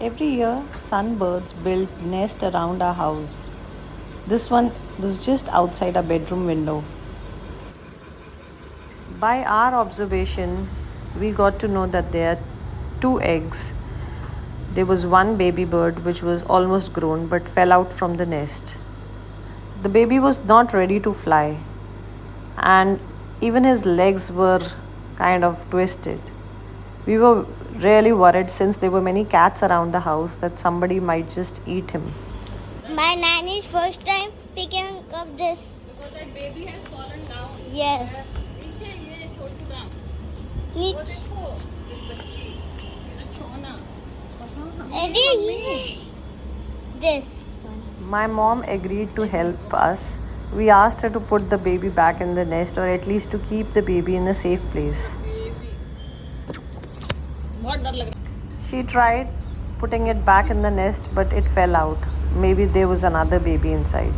Every year, sunbirds build nest around our house. This one was just outside our bedroom window. By our observation, we got to know that there are two eggs. There was one baby bird which was almost grown but fell out from the nest. The baby was not ready to fly, and even his legs were kind of twisted. We were really worried since there were many cats around the house that somebody might just eat him. My nanny's first time picking up this. Because that baby has fallen down. Yes. नीचे ये छोटू राम वो Neat. देखो एक बच्ची मेरा छोना Eddie, this. My mom agreed to help us. We asked her to put the baby back in the nest or at least to keep the baby in a safe place. बहुत डर लग रहा She tried putting it back in the nest but it fell out. Maybe there was another baby inside.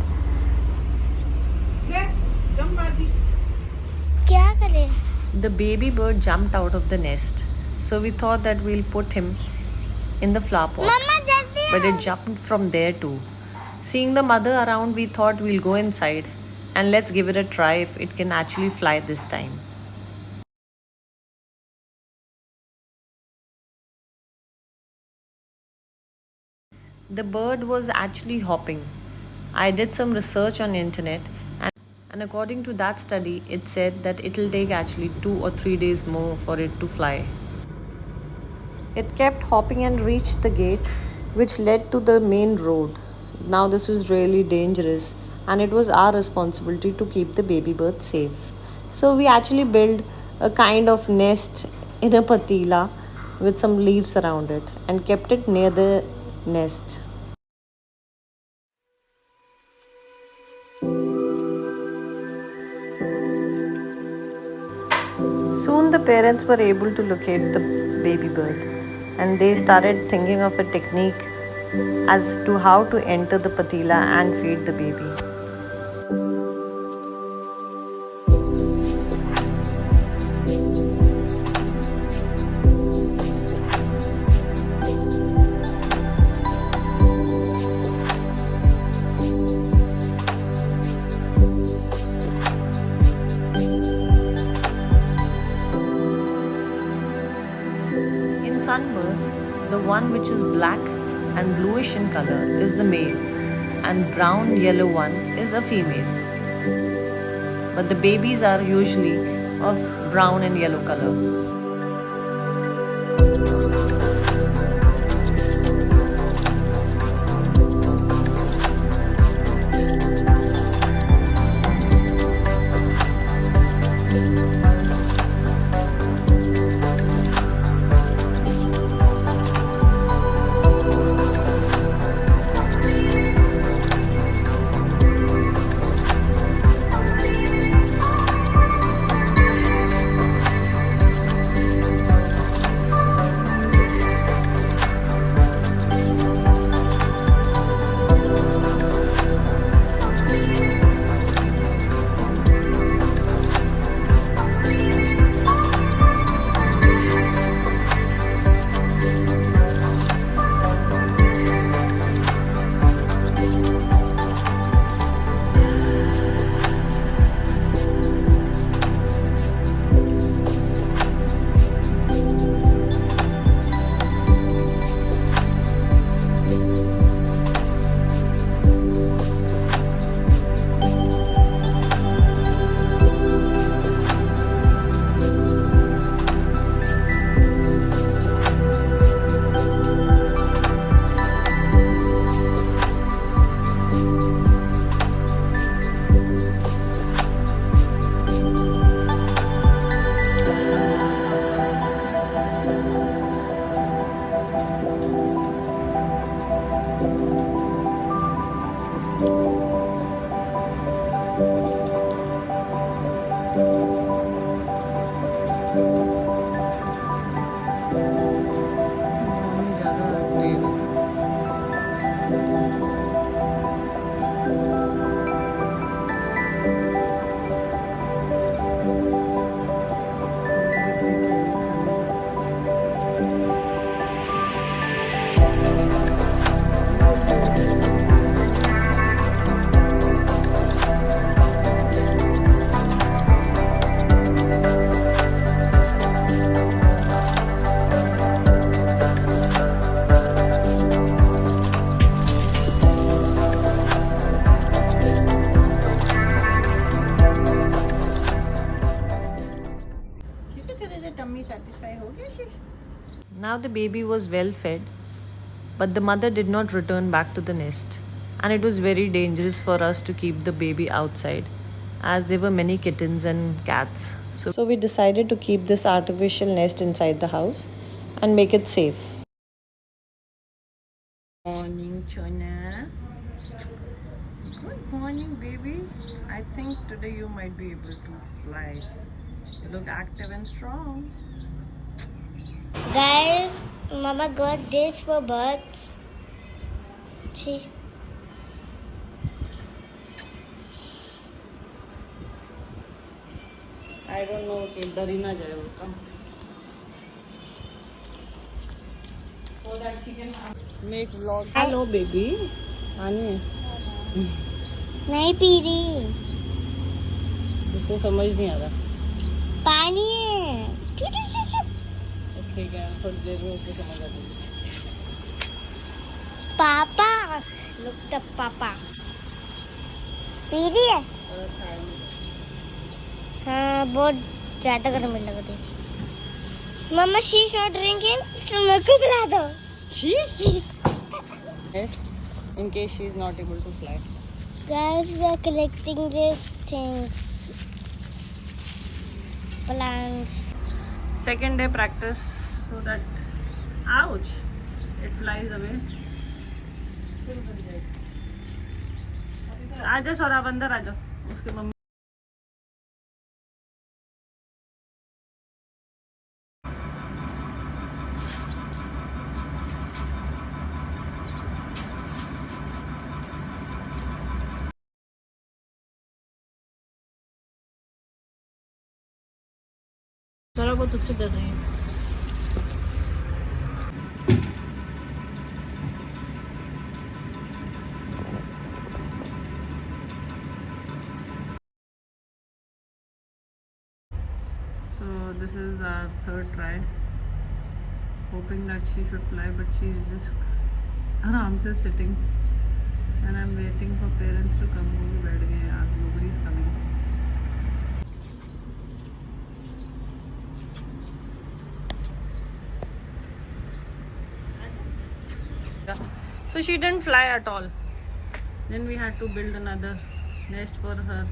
क्या करे? The baby bird jumped out of the nest. So we thought that we'll put him in the flower pot. मम्मा जल्दी But it jumped from there too. Seeing the mother around, we thought we'll go inside and let's give it a try if it can actually fly this time. The bird was actually hopping. I did some research on internet and according to that study, it said that it'll take actually 2 or 3 days more for it to fly. It kept hopping and reached the gate which led to the main road. Now this was really dangerous and it was our responsibility to keep the baby bird safe. So we actually built a kind of nest in a patila with some leaves around it and kept it near the nest. Soon the parents were able to locate the baby bird and they started thinking of a technique as to how to enter the patila and feed the baby. In sunbirds, the one which is black and bluish in color is the male, and brown yellow one is a female. But the babies are usually of brown and yellow color. Now the baby was well fed, but the mother did not return back to the nest. And it was very dangerous for us to keep the baby outside, as there were many kittens and cats. So we decided to keep this artificial nest inside the house and make it safe. Morning, Chona. Good morning, baby. I think today you might be able to fly. You look active and strong. Guys, Mama got this for birds. See. I don't know कि इधर ही ना जाए वो कम so that she can make vlog. Hello baby. पानी नहीं P रही. उसको समझ नहीं आ रहा. पानी है. ठीक है थोड़ी देर में उसको समझ आ जाएगी. पापा. Look up पापा. पी रही है. थोड़ा चाय में हाँ बहुत ज्यादा गर्मी लग रही है. मम्मा शी इज नॉट ड्रिंकिंग तो मेरे को पिला दो. she nest in case she is not able to fly. Guys, we are collecting these things. Plants. Second day practice so that ouch it flies away. आजा सौरभ अंदर आ जाओ उसके मम्मी सौरभ वो तुझसे डर रही है. So this is our third try. Hoping that she should fly, but she's just आराम से sitting. And I'm waiting for parents to come. वो भी बैठ गए यार. Nobody's coming. So she didn't fly at all. Then we had to build another nest for her.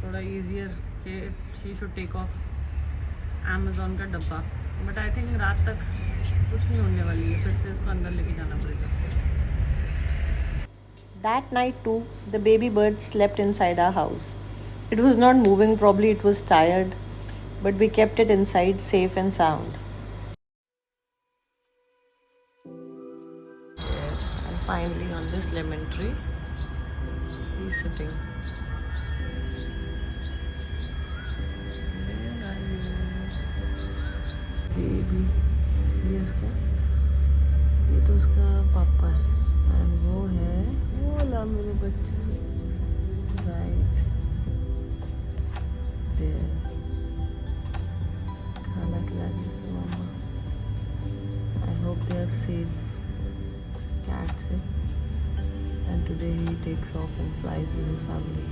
थोड़ा easier कि she should take off Amazon का डब्बा. But I think रात तक कुछ नहीं होने वाली है. फिर से इसको अंदर लेके जाना पड़ेगा. That night too, the baby bird slept inside our house. It was not moving, probably it was tired, but we kept it inside safe and sound. And finally on this lemon tree, he's sitting. Where are you? Baby. ये उसका, ये तो उसका पापा है. And वो है, बोला मेरे बच्चे. Right there. खाना खिला रही है उसकी मम्मा. I hope they are safe. Cats है. And today he takes off and flies with his family.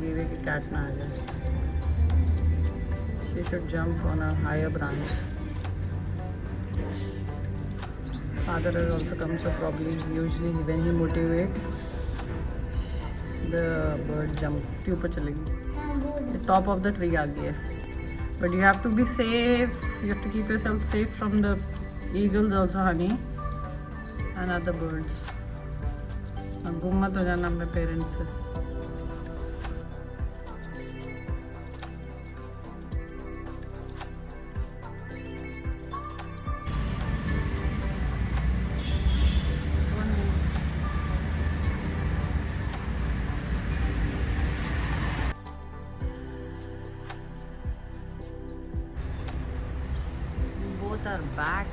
गिरे कि कैट ना आ जाए. She should jump on a higher branch. Father has also come, so probably usually when he motivates, the bird jump के ऊपर चलेगी. The top of the tree आ गई है. But you have to be safe. You have to keep yourself safe from the eagles also, honey, and other birds. गुम मत हो जाना अपने पेरेंट्स से. Both are back